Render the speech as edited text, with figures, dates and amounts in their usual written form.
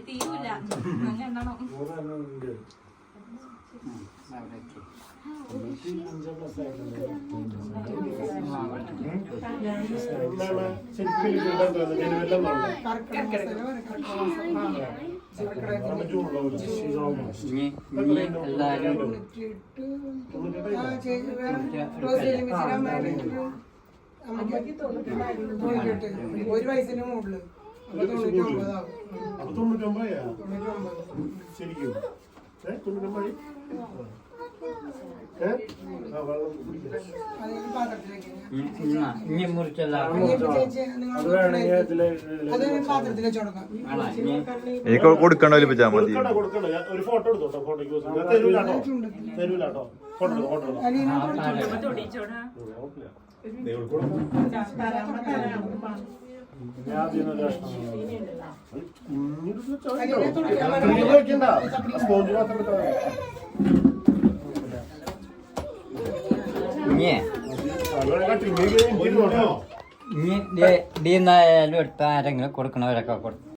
തീരൂല അങ്ങനെ എണ്ണണം. ഒരു വയസ്സിന് മുകളില് 99 ശരിക്കും കൊടുക്കണോ ലഭിച്ചാ മതി. ഒരു ഫോട്ടോ എടുത്തോട്ടോ. ഫോട്ടോക്ക് തരൂലാട്ടോ. ഫോട്ടോ ഫോട്ടോ ഇനി ഡീന്നായാലും എടുത്ത ആരെങ്കിലും കൊടുക്കണവരൊക്കെ കൊടുക്കും.